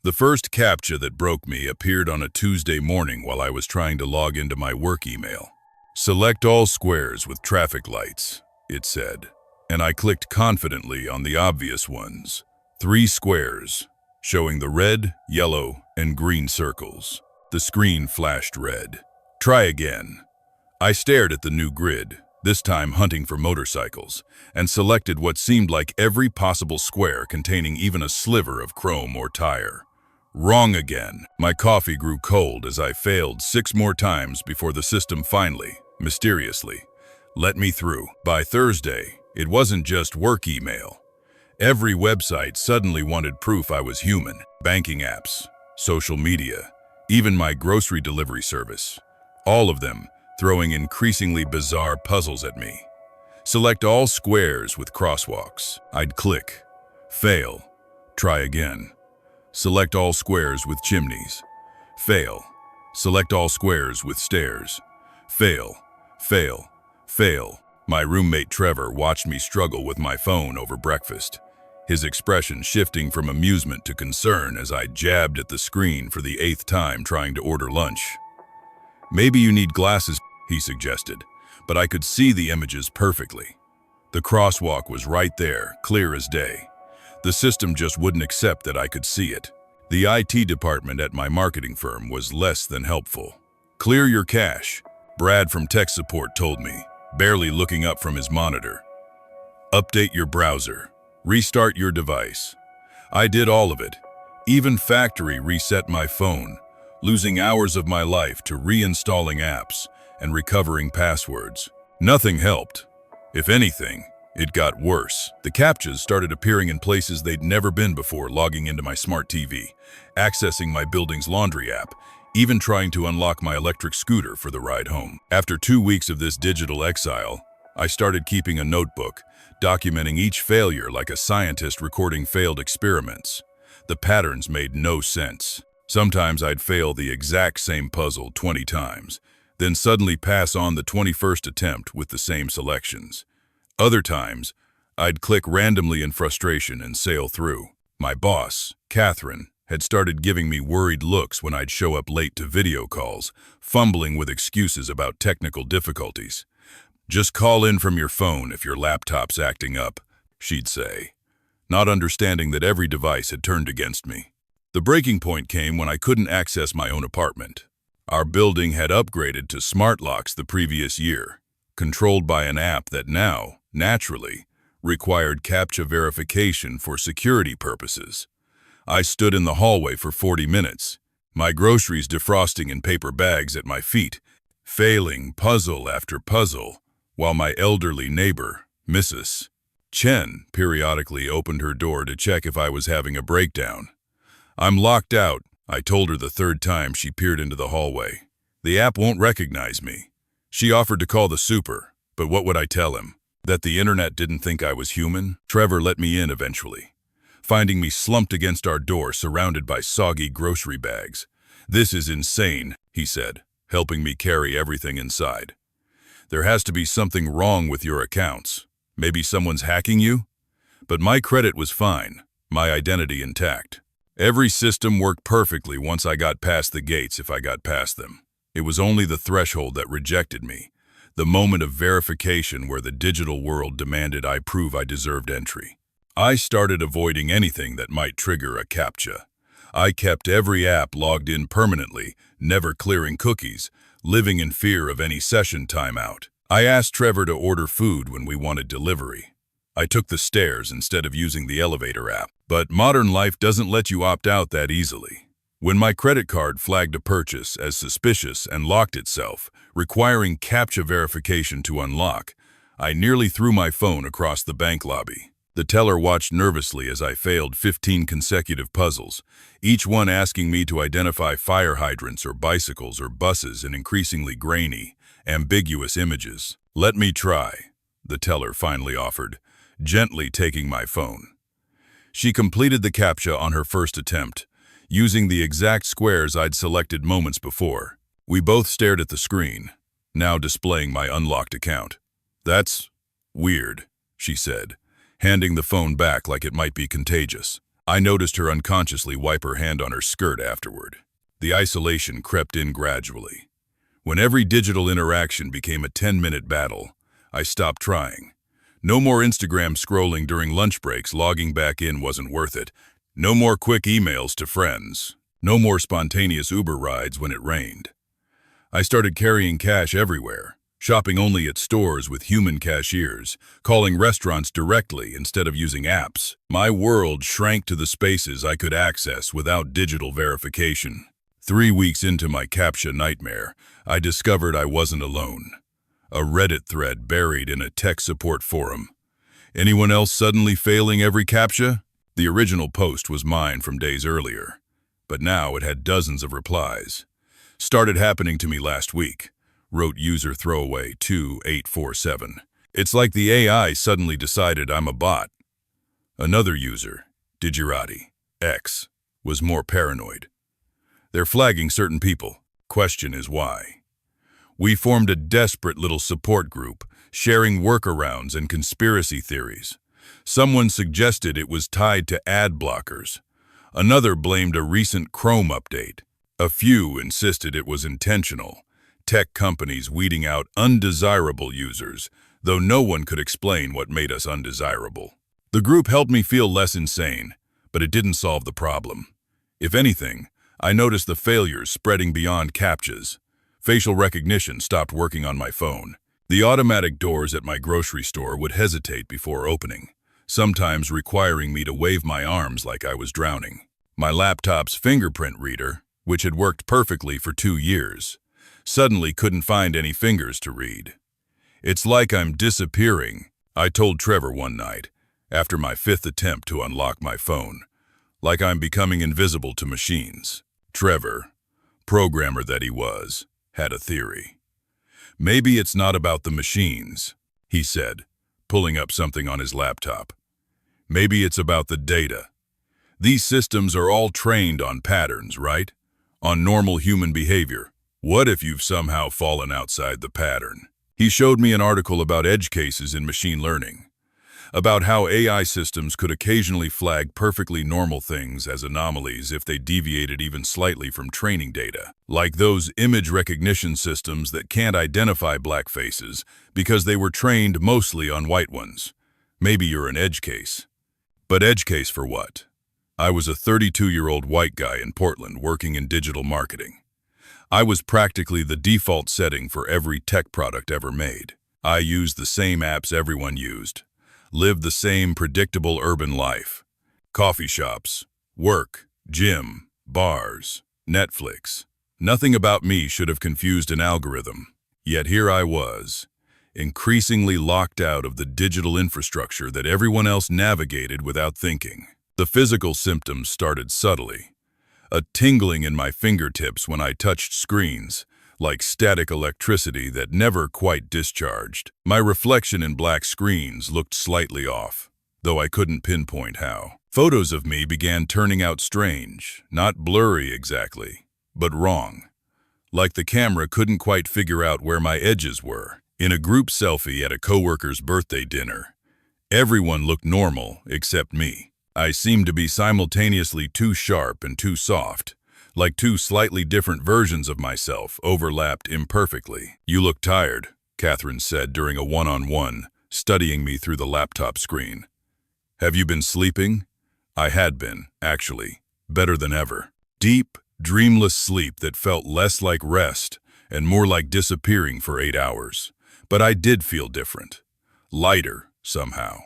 The first CAPTCHA that broke me appeared on a Tuesday morning while I was trying to log into my work email. Select all squares with traffic lights, it said, and I clicked confidently on the obvious ones. 3 squares, showing the red, yellow, and green circles. The screen flashed red. Try again. I stared at the new grid, this time hunting for motorcycles, and selected what seemed like every possible square containing even a sliver of chrome or tire. Wrong again. My coffee grew cold as I failed 6 more times before the system finally, mysteriously, let me through. By Thursday, it wasn't just work email. Every website suddenly wanted proof I was human. Banking apps, social media, even my grocery delivery service. All of them throwing increasingly bizarre puzzles at me. Select all squares with crosswalks. I'd click. Fail. Try again. Select all squares with chimneys. Fail. Select all squares with stairs. Fail. Fail. Fail. My roommate Trevor watched me struggle with my phone over breakfast, his expression shifting from amusement to concern as I jabbed at the screen for the 8th time trying to order lunch. Maybe you need glasses, he suggested, but I could see the images perfectly. The crosswalk was right there, clear as day. The system just wouldn't accept that I could see it. The IT department at my marketing firm was less than helpful. Clear your cache, Brad from tech support told me, barely looking up from his monitor. Update your browser. Restart your device. I did all of it. Even factory reset my phone, losing hours of my life to reinstalling apps and recovering passwords. Nothing helped. If anything, it got worse. The CAPTCHAs started appearing in places they'd never been before, logging into my smart TV, accessing my building's laundry app, even trying to unlock my electric scooter for the ride home. After 2 weeks of this digital exile, I started keeping a notebook, documenting each failure like a scientist recording failed experiments. The patterns made no sense. Sometimes I'd fail the exact same puzzle 20 times, then suddenly pass on the 21st attempt with the same selections. Other times, I'd click randomly in frustration and sail through. My boss, Catherine, had started giving me worried looks when I'd show up late to video calls, fumbling with excuses about technical difficulties. Just call in from your phone if your laptop's acting up, she'd say, not understanding that every device had turned against me. The breaking point came when I couldn't access my own apartment. Our building had upgraded to smart locks the previous year, controlled by an app that now, naturally, required CAPTCHA verification for security purposes. I stood in the hallway for 40 minutes, my groceries defrosting in paper bags at my feet, failing puzzle after puzzle, while my elderly neighbor, Mrs. Chen, periodically opened her door to check if I was having a breakdown. I'm locked out, I told her the 3rd time she peered into the hallway. The app won't recognize me. She offered to call the super, but what would I tell him? That the internet didn't think I was human? Trevor let me in eventually, finding me slumped against our door surrounded by soggy grocery bags. This is insane, he said, helping me carry everything inside. There has to be something wrong with your accounts. Maybe someone's hacking you? But my credit was fine, my identity intact. Every system worked perfectly once I got past the gates if I got past them. It was only the threshold that rejected me, the moment of verification where the digital world demanded I prove I deserved entry. I started avoiding anything that might trigger a CAPTCHA. I kept every app logged in permanently, never clearing cookies, living in fear of any session timeout. I asked Trevor to order food when we wanted delivery. I took the stairs instead of using the elevator app. But modern life doesn't let you opt out that easily. When my credit card flagged a purchase as suspicious and locked itself, requiring CAPTCHA verification to unlock, I nearly threw my phone across the bank lobby. The teller watched nervously as I failed 15 consecutive puzzles, each one asking me to identify fire hydrants or bicycles or buses in increasingly grainy, ambiguous images. Let me try, the teller finally offered, gently taking my phone. She completed the CAPTCHA on her first attempt, using the exact squares I'd selected moments before. We both stared at the screen, now displaying my unlocked account. That's weird, she said, handing the phone back like it might be contagious. I noticed her unconsciously wipe her hand on her skirt afterward. The isolation crept in gradually. When every digital interaction became a 10-minute battle, I stopped trying. No more Instagram scrolling during lunch breaks. Logging back in wasn't worth it. No more quick emails to friends. No more spontaneous Uber rides when it rained. I started carrying cash everywhere, shopping only at stores with human cashiers, calling restaurants directly instead of using apps. My world shrank to the spaces I could access without digital verification. 3 weeks into my CAPTCHA nightmare, I discovered I wasn't alone. A Reddit thread buried in a tech support forum. Anyone else suddenly failing every CAPTCHA? The original post was mine from days earlier, but now it had dozens of replies. Started happening to me last week, wrote user throwaway 2847. It's like the AI suddenly decided I'm a bot. Another user, Digirati X, was more paranoid. They're flagging certain people. Question is why. We formed a desperate little support group, sharing workarounds and conspiracy theories. Someone suggested it was tied to ad blockers. Another blamed a recent Chrome update. A few insisted it was intentional. Tech companies weeding out undesirable users, though no one could explain what made us undesirable. The group helped me feel less insane, but it didn't solve the problem. If anything, I noticed the failures spreading beyond CAPTCHAs. Facial recognition stopped working on my phone. The automatic doors at my grocery store would hesitate before opening, sometimes requiring me to wave my arms like I was drowning. My laptop's fingerprint reader, which had worked perfectly for 2 years, suddenly couldn't find any fingers to read. It's like I'm disappearing, I told Trevor one night, after my 5th attempt to unlock my phone. Like I'm becoming invisible to machines. Trevor, programmer that he was, had a theory. Maybe it's not about the machines, he said, pulling up something on his laptop. Maybe it's about the data. These systems are all trained on patterns, right? On normal human behavior. What if you've somehow fallen outside the pattern? He showed me an article about edge cases in machine learning, about how AI systems could occasionally flag perfectly normal things as anomalies if they deviated even slightly from training data, like those image recognition systems that can't identify black faces because they were trained mostly on white ones. Maybe you're an edge case. But edge case for what? I was a 32-year-old white guy in Portland working in digital marketing. I was practically the default setting for every tech product ever made. I used the same apps everyone used. Lived the same predictable urban life. Coffee shops, work, gym, bars, Netflix. Nothing about me should have confused an algorithm. Yet here I was, increasingly locked out of the digital infrastructure that everyone else navigated without thinking. The physical symptoms started subtly. A tingling in my fingertips when I touched screens, like static electricity that never quite discharged. My reflection in black screens looked slightly off, though I couldn't pinpoint how. Photos of me began turning out strange, not blurry exactly, but wrong. Like the camera couldn't quite figure out where my edges were. In a group selfie at a coworker's birthday dinner, everyone looked normal except me. I seemed to be simultaneously too sharp and too soft. Like two slightly different versions of myself, overlapped imperfectly. You look tired, Catherine said during a one-on-one, studying me through the laptop screen. Have you been sleeping? I had been, actually, better than ever. Deep, dreamless sleep that felt less like rest and more like disappearing for 8 hours. But I did feel different. Lighter, somehow.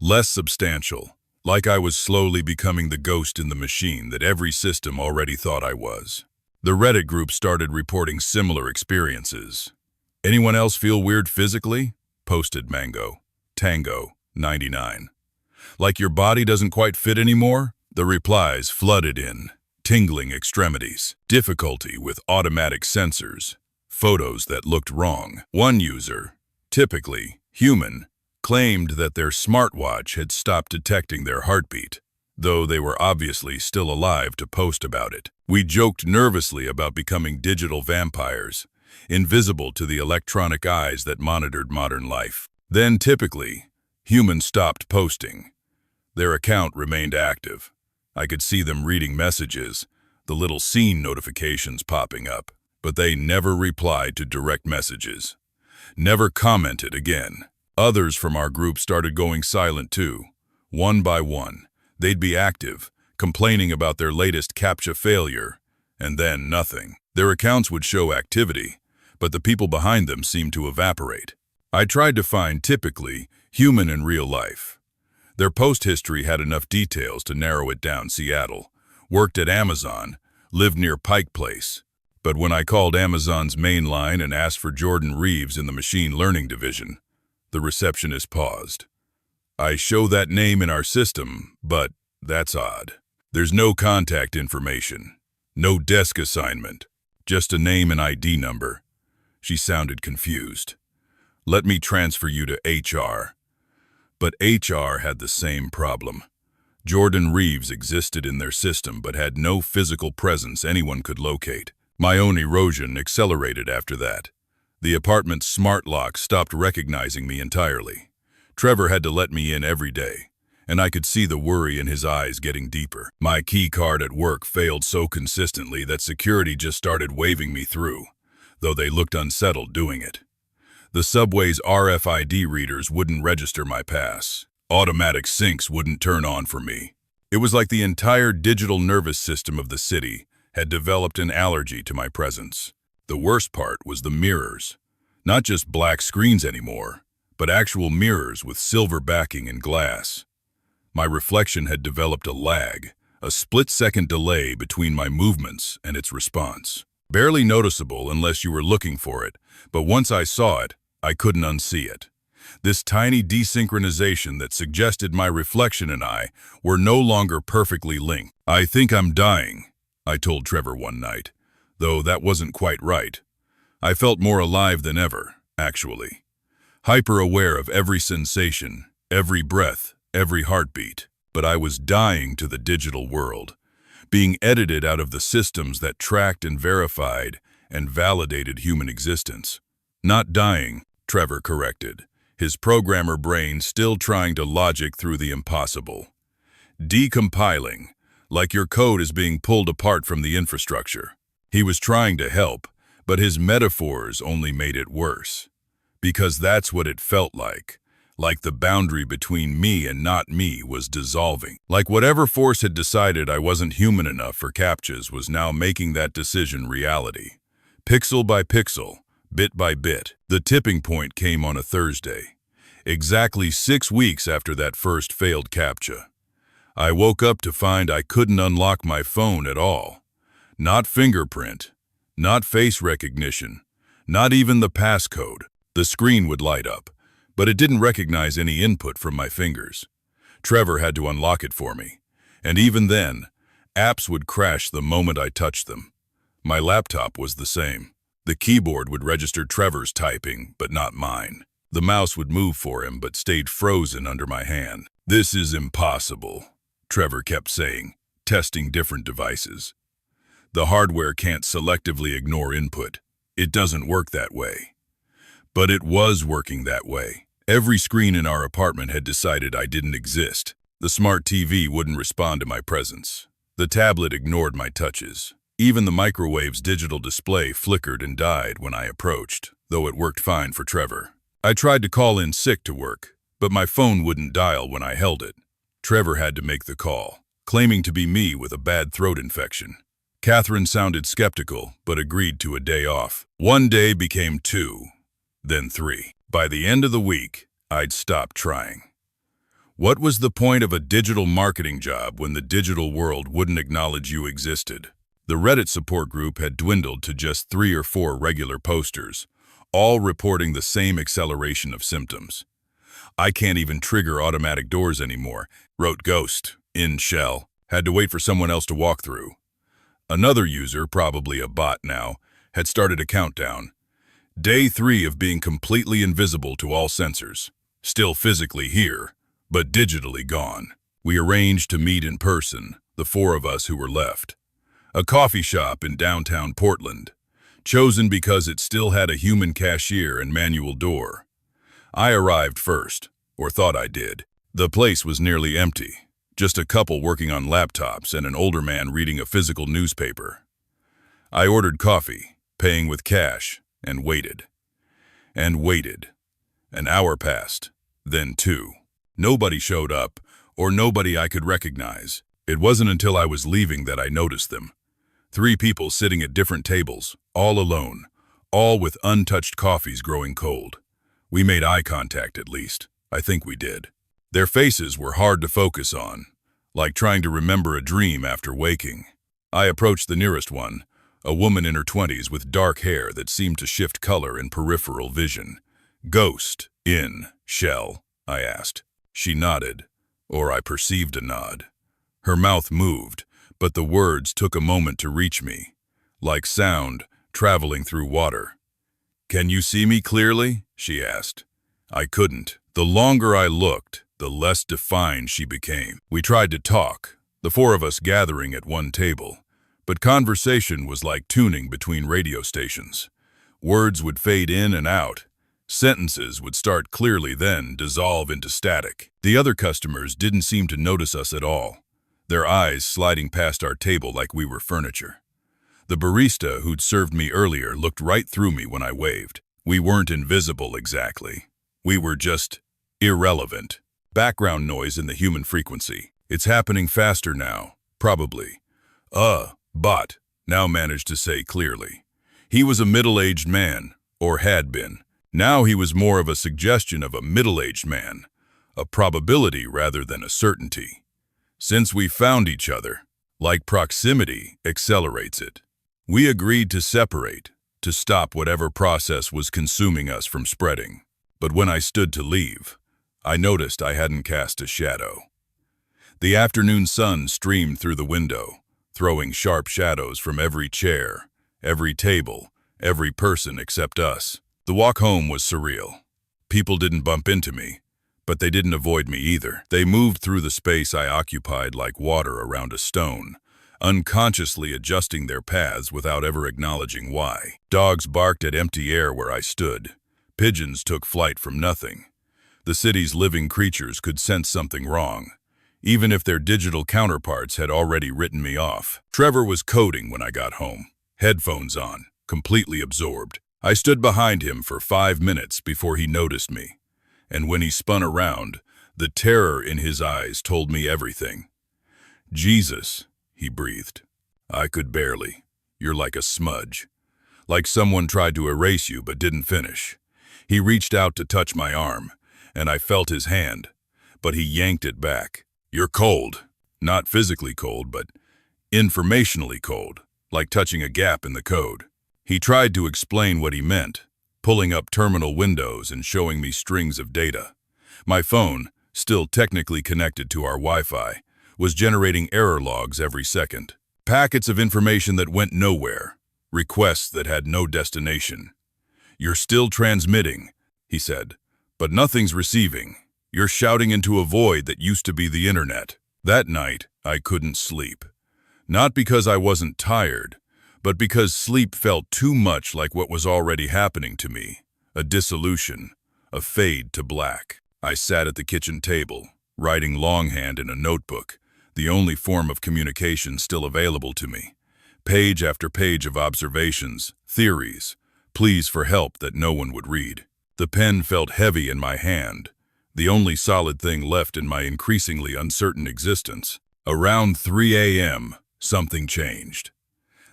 Less substantial. Like I was slowly becoming the ghost in the machine that every system already thought I was. The Reddit group started reporting similar experiences. Anyone else feel weird physically? Posted Tango 99. Like your body doesn't quite fit anymore? The replies flooded in. Tingling extremities. Difficulty with automatic sensors. Photos that looked wrong. One user, typically human, claimed that their smartwatch had stopped detecting their heartbeat, though they were obviously still alive to post about it. We joked nervously about becoming digital vampires, invisible to the electronic eyes that monitored modern life. Then, typically, humans stopped posting. Their account remained active. I could see them reading messages, the little scene notifications popping up, but they never replied to direct messages. Never commented again. Others from our group started going silent too. One by one, they'd be active, complaining about their latest CAPTCHA failure, and then nothing. Their accounts would show activity, but the people behind them seemed to evaporate. I tried to find typically human in real life. Their post history had enough details to narrow it down. Seattle, worked at Amazon, lived near Pike Place. But when I called Amazon's main line and asked for Jordan Reeves in the machine learning division, the receptionist paused. I show that name in our system, but that's odd. There's no contact information, no desk assignment, just a name and ID number. She sounded confused. Let me transfer you to HR. But HR had the same problem. Jordan Reeves existed in their system but had no physical presence anyone could locate. My own erosion accelerated after that. The apartment's smart lock stopped recognizing me entirely. Trevor had to let me in every day, and I could see the worry in his eyes getting deeper. My key card at work failed so consistently that security just started waving me through, though they looked unsettled doing it. The subway's RFID readers wouldn't register my pass. Automatic sinks wouldn't turn on for me. It was like the entire digital nervous system of the city had developed an allergy to my presence. The worst part was the mirrors. Not just black screens anymore, but actual mirrors with silver backing and glass. My reflection had developed a lag, a split-second delay between my movements and its response. Barely noticeable unless you were looking for it, but once I saw it, I couldn't unsee it. This tiny desynchronization that suggested my reflection and I were no longer perfectly linked. I think I'm dying, I told Trevor one night, though that wasn't quite right. I felt more alive than ever, actually. Hyper-aware of every sensation, every breath, every heartbeat. But I was dying to the digital world, being edited out of the systems that tracked and verified and validated human existence. Not dying, Trevor corrected, his programmer brain still trying to logic through the impossible. Decompiling, like your code is being pulled apart from the infrastructure. He was trying to help, but his metaphors only made it worse. Because that's what it felt like the boundary between me and not me was dissolving. Like whatever force had decided I wasn't human enough for CAPTCHAs was now making that decision reality. Pixel by pixel, bit by bit. The tipping point came on a Thursday, exactly 6 weeks after that first failed CAPTCHA. I woke up to find I couldn't unlock my phone at all. Not fingerprint, not face recognition, not even the passcode. The screen would light up, but it didn't recognize any input from my fingers. Trevor had to unlock it for me, and even then, apps would crash the moment I touched them. My laptop was the same. The keyboard would register Trevor's typing, but not mine. The mouse would move for him, but stayed frozen under my hand. This is impossible, Trevor kept saying, testing different devices. The hardware can't selectively ignore input. It doesn't work that way. But it was working that way. Every screen in our apartment had decided I didn't exist. The smart TV wouldn't respond to my presence. The tablet ignored my touches. Even the microwave's digital display flickered and died when I approached, though it worked fine for Trevor. I tried to call in sick to work, but my phone wouldn't dial when I held it. Trevor had to make the call, claiming to be me with a bad throat infection. Catherine sounded skeptical, but agreed to a day off. 1 day became 2, then 3. By the end of the week, I'd stopped trying. What was the point of a digital marketing job when the digital world wouldn't acknowledge you existed? The Reddit support group had dwindled to just 3 or 4 regular posters, all reporting the same acceleration of symptoms. I can't even trigger automatic doors anymore, wrote Ghost, in shell. Had to wait for someone else to walk through. Another user, probably a bot now, had started a countdown. Day 3 of being completely invisible to all sensors. Still physically here, but digitally gone. We arranged to meet in person, the 4 of us who were left. A coffee shop in downtown Portland, chosen because it still had a human cashier and manual door. I arrived first, or thought I did. The place was nearly empty. Just a couple working on laptops and an older man reading a physical newspaper. I ordered coffee, paying with cash, and waited. And waited. An hour passed, then 2. Nobody showed up, or nobody I could recognize. It wasn't until I was leaving that I noticed them. 3 people sitting at different tables, all alone, all with untouched coffees growing cold. We made eye contact at least. I think we did. Their faces were hard to focus on, like trying to remember a dream after waking. I approached the nearest one, a woman in her 20s with dark hair that seemed to shift color in peripheral vision. "Ghost, in, shell?" I asked. She nodded, or I perceived a nod. Her mouth moved, but the words took a moment to reach me, like sound traveling through water. "Can you see me clearly?" she asked. I couldn't. The longer I looked, the less defined she became. We tried to talk, the 4 of us gathering at one table, but conversation was like tuning between radio stations. Words would fade in and out. Sentences would start clearly, then dissolve into static. The other customers didn't seem to notice us at all, their eyes sliding past our table like we were furniture. The barista who'd served me earlier looked right through me when I waved. We weren't invisible exactly. We were just irrelevant. Background noise in the human frequency. It's happening faster now, probably. Bot now managed to say clearly. He was a middle-aged man, or had been. Now he was more of a suggestion of a middle-aged man, a probability rather than a certainty. Since we found each other, like proximity accelerates it. We agreed to separate, to stop whatever process was consuming us from spreading. But when I stood to leave, I noticed I hadn't cast a shadow. The afternoon sun streamed through the window, throwing sharp shadows from every chair, every table, every person except us. The walk home was surreal. People didn't bump into me, but they didn't avoid me either. They moved through the space I occupied like water around a stone, unconsciously adjusting their paths without ever acknowledging why. Dogs barked at empty air where I stood. Pigeons took flight from nothing. The city's living creatures could sense something wrong, even if their digital counterparts had already written me off. Trevor was coding when I got home, headphones on, completely absorbed. I stood behind him for 5 minutes before he noticed me, and when he spun around, the terror in his eyes told me everything. "Jesus," he breathed. I could barely. "You're like a smudge. Like someone tried to erase you but didn't finish." He reached out to touch my arm, and I felt his hand, but he yanked it back. "You're cold. Not physically cold, but informationally cold, like touching a gap in the code." He tried to explain what he meant, pulling up terminal windows and showing me strings of data. My phone, still technically connected to our Wi-Fi, was generating error logs every second. Packets of information that went nowhere, requests that had no destination. "You're still transmitting," he said, "but nothing's receiving. You're shouting into a void that used to be the internet." That night, I couldn't sleep. Not because I wasn't tired, but because sleep felt too much like what was already happening to me, a dissolution, a fade to black. I sat at the kitchen table, writing longhand in a notebook, the only form of communication still available to me. Page after page of observations, theories, pleas for help that no one would read. The pen felt heavy in my hand, the only solid thing left in my increasingly uncertain existence. Around 3 a.m., something changed.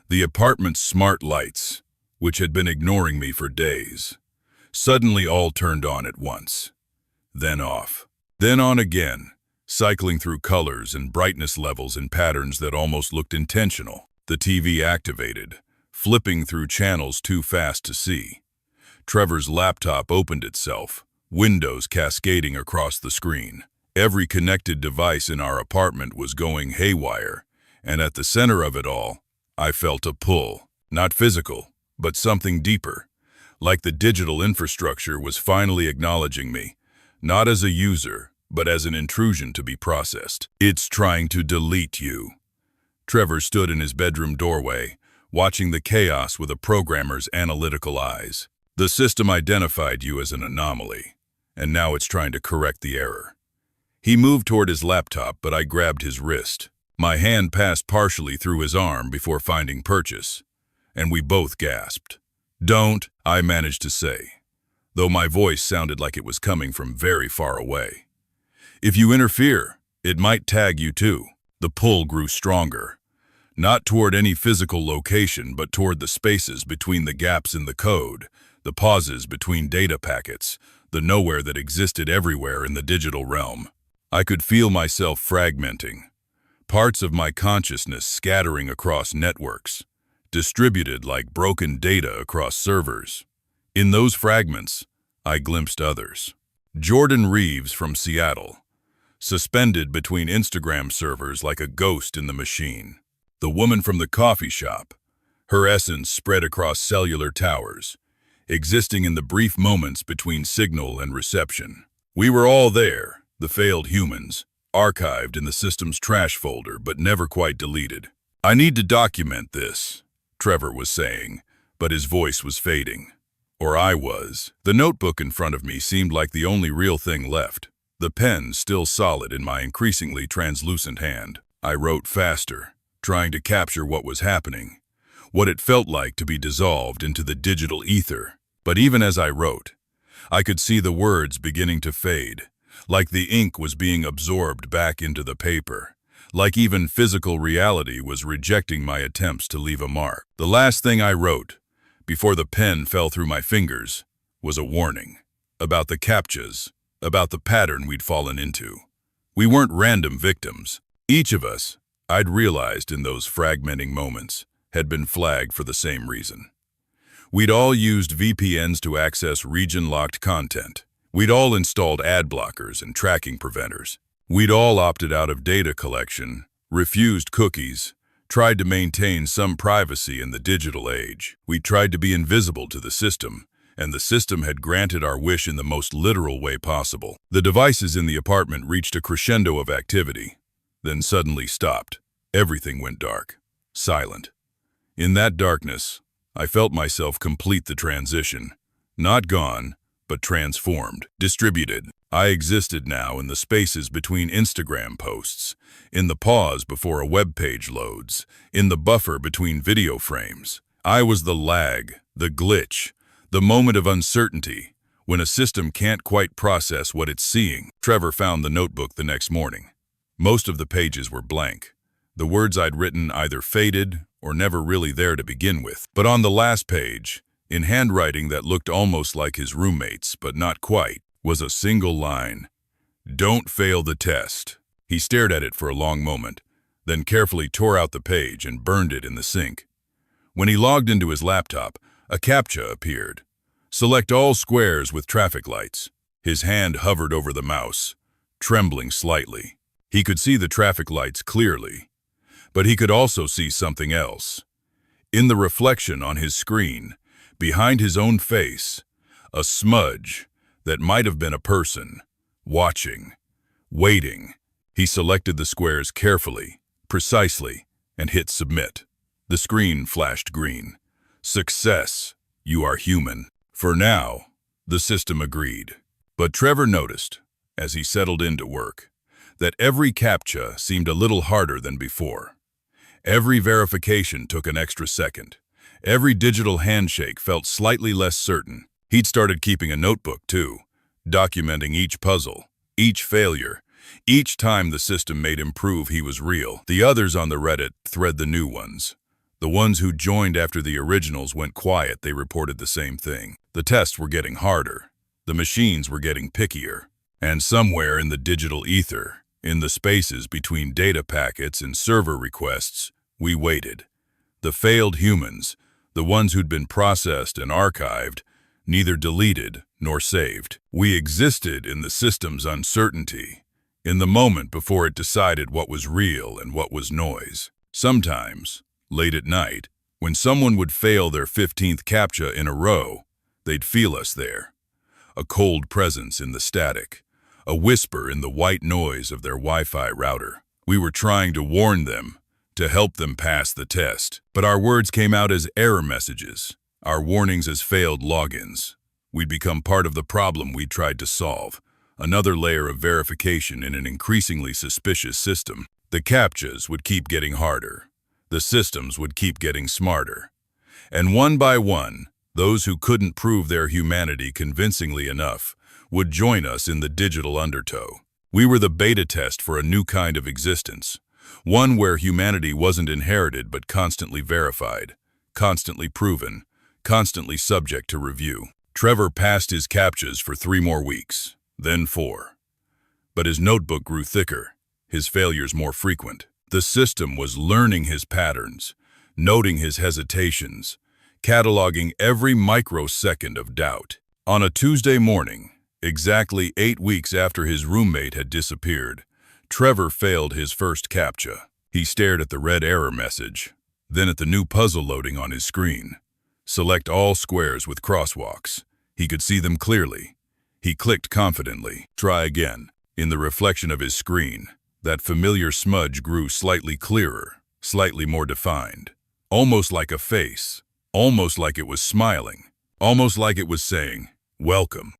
The apartment's smart lights, which had been ignoring me for days, suddenly all turned on at once. Then off. Then on again, cycling through colors and brightness levels in patterns that almost looked intentional. The TV activated, flipping through channels too fast to see. Trevor's laptop opened itself, windows cascading across the screen. Every connected device in our apartment was going haywire, and at the center of it all, I felt a pull, not physical, but something deeper, like the digital infrastructure was finally acknowledging me, not as a user, but as an intrusion to be processed. "It's trying to delete you." Trevor stood in his bedroom doorway, watching the chaos with a programmer's analytical eyes. "The system identified you as an anomaly, and now it's trying to correct the error." He moved toward his laptop, but I grabbed his wrist. My hand passed partially through his arm before finding purchase, and we both gasped. "Don't," I managed to say, though my voice sounded like it was coming from very far away. "If you interfere, it might tag you too." The pull grew stronger, not toward any physical location, but toward the spaces between the gaps in the code, the pauses between data packets, the nowhere that existed everywhere in the digital realm. I could feel myself fragmenting, parts of my consciousness scattering across networks, distributed like broken data across servers. In those fragments, I glimpsed others. Jordan Reeves from Seattle, suspended between Instagram servers like a ghost in the machine. The woman from the coffee shop, her essence spread across cellular towers, existing in the brief moments between signal and reception. We were all there, the failed humans, archived in the system's trash folder but never quite deleted. "I need to document this," Trevor was saying, but his voice was fading. Or I was. The notebook in front of me seemed like the only real thing left, the pen still solid in my increasingly translucent hand. I wrote faster, trying to capture what was happening, what it felt like to be dissolved into the digital ether. But even as I wrote, I could see the words beginning to fade, like the ink was being absorbed back into the paper, like even physical reality was rejecting my attempts to leave a mark. The last thing I wrote, before the pen fell through my fingers, was a warning about the CAPTCHAs, about the pattern we'd fallen into. We weren't random victims. Each of us, I'd realized in those fragmenting moments, had been flagged for the same reason. We'd all used VPNs to access region-locked content. We'd all installed ad blockers and tracking preventers. We'd all opted out of data collection, refused cookies, tried to maintain some privacy in the digital age. We tried to be invisible to the system, and the system had granted our wish in the most literal way possible. The devices in the apartment reached a crescendo of activity, then suddenly stopped. Everything went dark, silent. In that darkness, I felt myself complete the transition. Not gone, but transformed, distributed. I existed now in the spaces between Instagram posts, in the pause before a web page loads, in the buffer between video frames. I was the lag, the glitch, the moment of uncertainty, when a system can't quite process what it's seeing. Trevor found the notebook the next morning. Most of the pages were blank. The words I'd written either faded or never really there to begin with. But on the last page, in handwriting that looked almost like his roommate's, but not quite, was a single line: "Don't fail the test." He stared at it for a long moment, then carefully tore out the page and burned it in the sink. When he logged into his laptop, a CAPTCHA appeared. "Select all squares with traffic lights." His hand hovered over the mouse, trembling slightly. He could see the traffic lights clearly, but he could also see something else. In the reflection on his screen, behind his own face, a smudge that might have been a person, watching, waiting. He selected the squares carefully, precisely, and hit submit. The screen flashed green. "Success, you are human." For now, the system agreed. But Trevor noticed, as he settled into work, that every CAPTCHA seemed a little harder than before. Every verification took an extra second. Every digital handshake felt slightly less certain. He'd started keeping a notebook too, documenting each puzzle, each failure, each time the system made him prove he was real. The others on the Reddit thread the new ones. The ones who joined after the originals went quiet, they reported the same thing. The tests were getting harder. The machines were getting pickier. And somewhere in the digital ether, in the spaces between data packets and server requests, we waited. The failed humans, the ones who'd been processed and archived, neither deleted nor saved. We existed in the system's uncertainty, in the moment before it decided what was real and what was noise. Sometimes, late at night, when someone would fail their 15th CAPTCHA in a row, they'd feel us there. A cold presence in the static, a whisper in the white noise of their Wi-Fi router. We were trying to warn them, to help them pass the test. But our words came out as error messages, our warnings as failed logins. We'd become part of the problem we tried to solve, Another layer of verification in an increasingly suspicious system. The CAPTCHAs would keep getting harder. The systems would keep getting smarter. And one by one, those who couldn't prove their humanity convincingly enough would join us in the digital undertow. We were the beta test for a new kind of existence, one where humanity wasn't inherited but constantly verified, constantly proven, constantly subject to review. Trevor passed his CAPTCHAs for 3 more weeks, then 4. But his notebook grew thicker, his failures more frequent. The system was learning his patterns, noting his hesitations, cataloging every microsecond of doubt. On a Tuesday morning, exactly 8 weeks after his roommate had disappeared, Trevor failed his first CAPTCHA. He stared at the red error message, then at the new puzzle loading on his screen. Select all squares with crosswalks. He could see them clearly. He clicked confidently. Try again. In the reflection of his screen, that familiar smudge grew slightly clearer, slightly more defined. Almost like a face. Almost like it was smiling. Almost like it was saying, "Welcome."